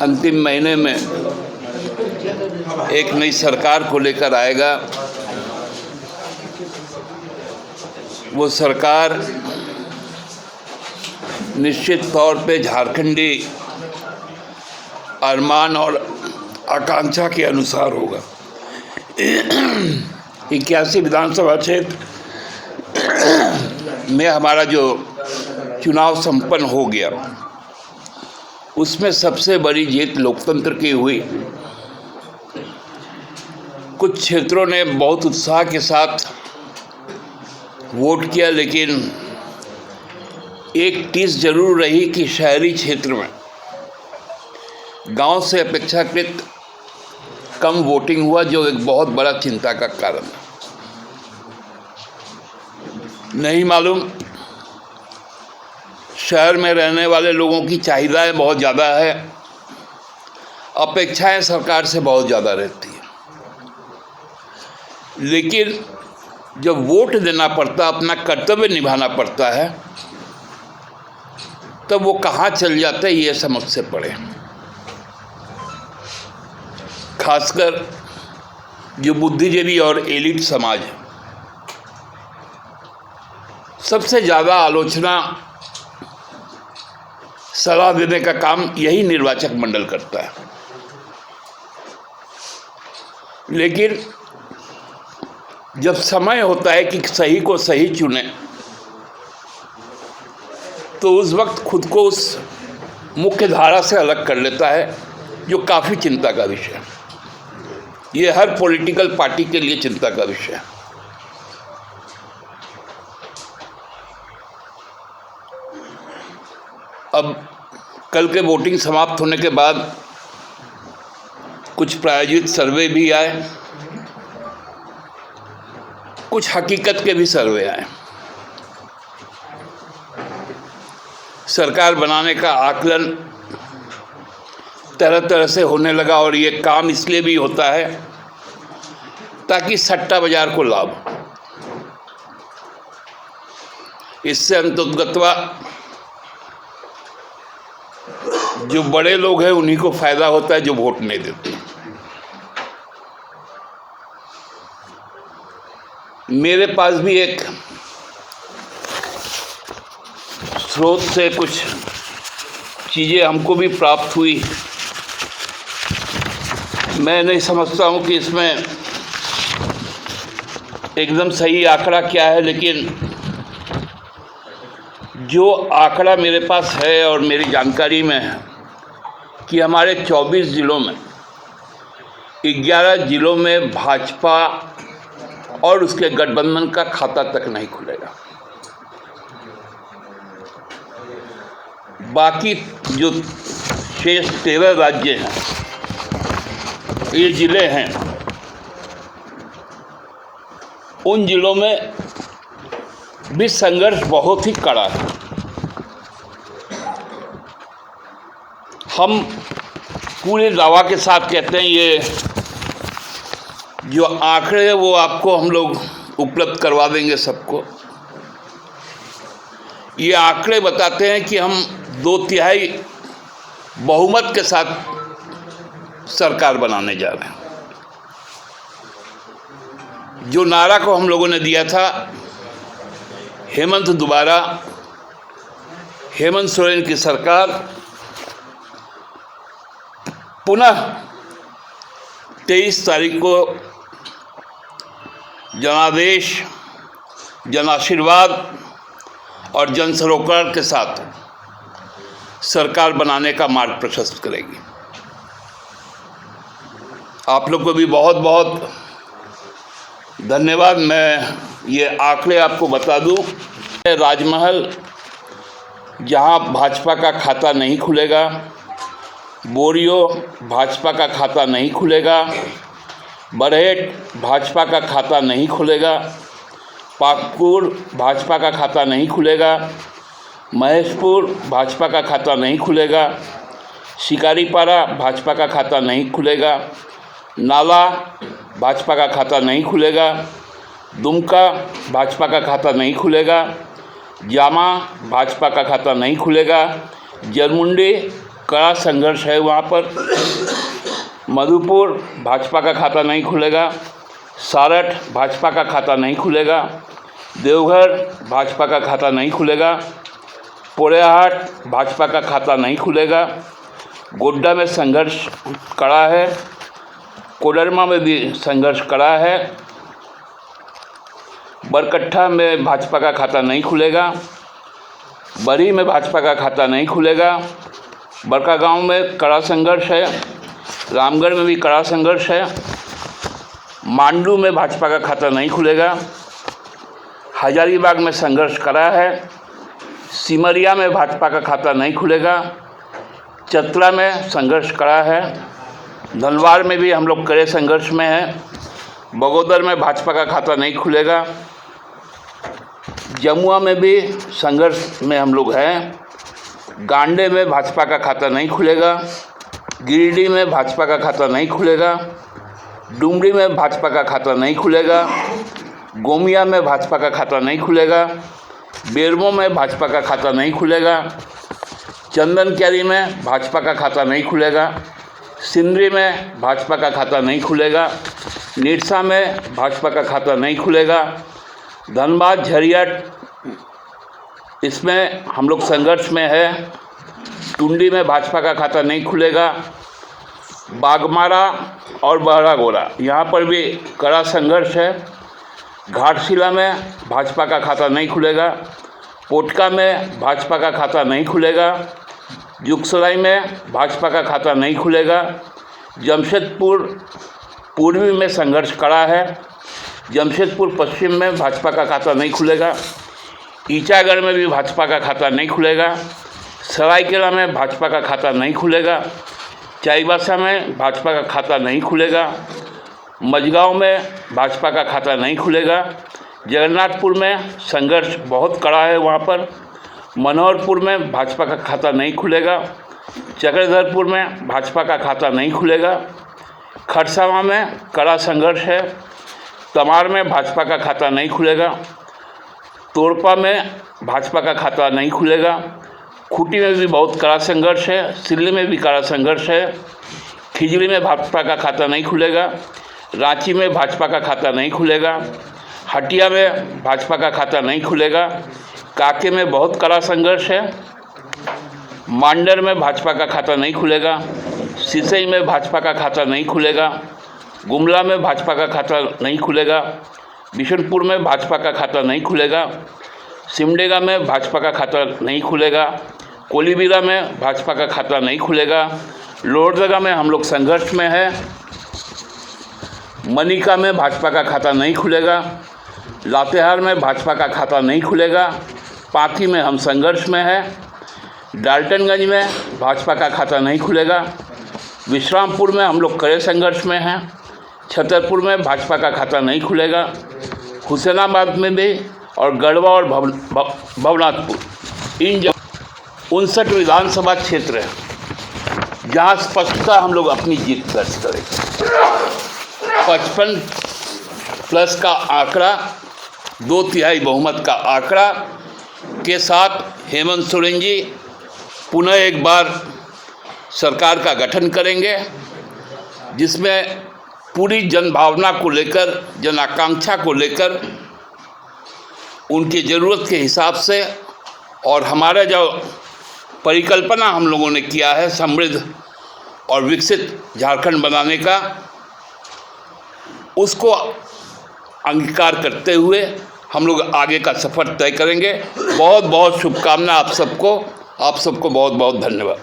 अंतिम महीने में एक नई सरकार को लेकर आएगा। वो सरकार निश्चित तौर पे झारखंडी अरमान और आकांक्षा के अनुसार होगा। 81 विधानसभा क्षेत्र में हमारा जो चुनाव संपन्न हो गया, उसमें सबसे बड़ी जीत लोकतंत्र की हुई। कुछ क्षेत्रों ने बहुत उत्साह के साथ वोट किया, लेकिन एक टीस जरूर रही कि शहरी क्षेत्र में गांव से अपेक्षाकृत कम वोटिंग हुआ, जो एक बहुत बड़ा चिंता का कारण है। नहीं मालूम शहर में रहने वाले लोगों की चाहिदाएं बहुत ज़्यादा है, अपेक्षाएं सरकार से बहुत ज़्यादा रहती है, लेकिन जब वोट देना पड़ता, अपना कर्तव्य निभाना पड़ता है, तब वो कहाँ चल जाते हैं ये समझ से पड़े। खासकर जो बुद्धिजीवी और एलिट समाज है, सबसे ज़्यादा आलोचना, सलाह देने का काम यही निर्वाचक मंडल करता है। लेकिन जब समय होता है कि सही को सही चुने, तो उस वक्त खुद को उस मुख्य धारा से अलग कर लेता है, जो काफ़ी चिंता का विषय है। ये हर पॉलिटिकल पार्टी के लिए चिंता का विषय है। अब कल के वोटिंग समाप्त होने के बाद कुछ प्रायोजित सर्वे भी आए, कुछ हकीकत के भी सर्वे आए। सरकार बनाने का आकलन तरह तरह से होने लगा, और ये काम इसलिए भी होता है ताकि सट्टा बाजार को लाभ। इससे अंततः जो बड़े लोग हैं उन्हीं को फायदा होता है, जो वोट नहीं देते। मेरे पास भी एक स्रोत से कुछ चीज़ें हमको भी प्राप्त हुई। मैं नहीं समझता हूँ कि इसमें एकदम सही आंकड़ा क्या है, लेकिन जो आंकड़ा मेरे पास है और मेरी जानकारी में है कि हमारे 24 जिलों में 11 जिलों में भाजपा और उसके गठबंधन का खाता तक नहीं खुलेगा। बाकी जो शेष 13 राज्य हैं, ये जिले हैं, उन जिलों में भी संघर्ष बहुत ही कड़ा है। हम पूरे दावा के साथ कहते हैं, ये जो आंकड़े हैं वो आपको हम लोग उपलब्ध करवा देंगे सबको। ये आंकड़े बताते हैं कि हम 2/3 बहुमत के साथ सरकार बनाने जा रहे हैं। जो नारा को हम लोगों ने दिया था, हेमंत दोबारा, हेमंत सोरेन की सरकार, पुनः 23 तारीख को जनादेश, जनाशीर्वाद और जन सरोकार के साथ सरकार बनाने का मार्ग प्रशस्त करेगी। आप लोग को भी बहुत बहुत धन्यवाद। मैं ये आंकड़े आपको बता दूं, राजमहल जहां भाजपा का खाता नहीं खुलेगा, बोरियो भाजपा का खाता नहीं खुलेगा, बरहेट भाजपा का खाता नहीं खुलेगा, पाकपुर भाजपा का खाता नहीं खुलेगा, महेशपुर भाजपा का खाता नहीं खुलेगा, शिकारीपारा भाजपा का खाता नहीं खुलेगा, नाला भाजपा का खाता नहीं खुलेगा, दुमका भाजपा का खाता नहीं खुलेगा, जामा भाजपा का खाता नहीं खुलेगा, जरमुंडी कड़ा संघर्ष है वहाँ पर। मधुपुर भाजपा का खाता नहीं खुलेगा, सारठ भाजपा का खाता नहीं खुलेगा, देवघर भाजपा का खाता नहीं खुलेगा, पोड़ैयाहाट भाजपा का खाता नहीं खुलेगा, गोड्डा में संघर्ष कड़ा है, कोडरमा में भी संघर्ष कड़ा है, बरकट्ठा में भाजपा का खाता नहीं खुलेगा, बरी में भाजपा का खाता नहीं खुलेगा, बड़कागांव में कड़ा संघर्ष है, रामगढ़ में भी कड़ा संघर्ष है, मांडू में भाजपा का खाता नहीं खुलेगा, हजारीबाग में संघर्ष कड़ा है, सिमरिया में भाजपा का खाता नहीं खुलेगा, चतरा में संघर्ष कड़ा है, धनवार में भी हम लोग कड़े संघर्ष में हैं, बगोदर में भाजपा का खाता नहीं खुलेगा, जमुआ में भी संघर्ष में हम लोग हैं, गांडे में भाजपा का खाता नहीं खुलेगा, गिरिडीह में भाजपा का खाता नहीं खुलेगा, डुमरी में भाजपा का खाता नहीं खुलेगा, गोमिया में भाजपा का खाता नहीं खुलेगा, बेरमो में भाजपा का खाता नहीं खुलेगा, चंदन कैरी में भाजपा का खाता नहीं खुलेगा, सिंदरी में भाजपा का खाता नहीं खुलेगा, निरसा में भाजपा का खाता नहीं खुलेगा, धनबाद झरियाट इसमें हम लोग संघर्ष में है, टुंडी में भाजपा का खाता नहीं खुलेगा, बागमारा और बहरागोड़ा यहाँ पर भी कड़ा संघर्ष है, घाटशिला में भाजपा का खाता नहीं खुलेगा, पोटका में भाजपा का खाता नहीं खुलेगा, जुगसराय में भाजपा का खाता नहीं खुलेगा, जमशेदपुर पूर्वी में संघर्ष कड़ा है, जमशेदपुर पश्चिम में भाजपा का खाता नहीं खुलेगा, ईचागढ़ में भी भाजपा का खाता नहीं खुलेगा, सरायकेला में भाजपा का खाता नहीं खुलेगा, चाईबासा में भाजपा का खाता नहीं खुलेगा, मझगांव में भाजपा का खाता नहीं खुलेगा, जगन्नाथपुर में संघर्ष बहुत कड़ा है वहाँ पर, मनोहरपुर में भाजपा का खाता नहीं खुलेगा, चक्रधरपुर में भाजपा का खाता नहीं खुलेगा, खरसावां में कड़ा संघर्ष है, तमार में भाजपा का खाता नहीं खुलेगा, तोरपा में भाजपा का खाता नहीं खुलेगा, खूंटी में भी बहुत कड़ा संघर्ष है, सिल्ली में भी कड़ा संघर्ष है, खिजड़ी में भाजपा का खाता नहीं खुलेगा, रांची में भाजपा का खाता नहीं खुलेगा, हटिया में भाजपा का खाता नहीं खुलेगा, काके में बहुत कड़ा संघर्ष है, मांडर में भाजपा का खाता नहीं खुलेगा, सिसई में भाजपा का खाता नहीं खुलेगा, गुमला में भाजपा का खाता नहीं खुलेगा, बिशनपुर में भाजपा का खाता नहीं खुलेगा, सिमडेगा में भाजपा का खाता नहीं खुलेगा, कोलीबिरा में भाजपा का खाता नहीं खुलेगा, लोहरदगा में हम लोग संघर्ष में है, मनिका में भाजपा का खाता नहीं खुलेगा, लातेहार में भाजपा का खाता नहीं खुलेगा, पांकी में हम संघर्ष में है, डाल्टनगंज में भाजपा का खाता नहीं खुलेगा, विश्रामपुर में हम लोग कड़े संघर्ष में हैं, छतरपुर में भाजपा का खाता नहीं खुलेगा, हुसैनाबाद में भी और गढ़वा और भवनाथपुर इन 59 विधानसभा क्षेत्र है जहाँ स्पष्टता हम लोग अपनी जीत दर्ज करेंगे। 55+ का आंकड़ा, 2/3 बहुमत का आंकड़ा के साथ हेमंत सोरेन जी पुनः एक बार सरकार का गठन करेंगे, जिसमें पूरी जनभावना को लेकर, जन आकांक्षा को लेकर, उनकी ज़रूरत के हिसाब से और हमारा जो परिकल्पना हम लोगों ने किया है समृद्ध और विकसित झारखंड बनाने का, उसको अंगीकार करते हुए हम लोग आगे का सफ़र तय करेंगे। बहुत बहुत शुभकामना आप सबको बहुत बहुत धन्यवाद।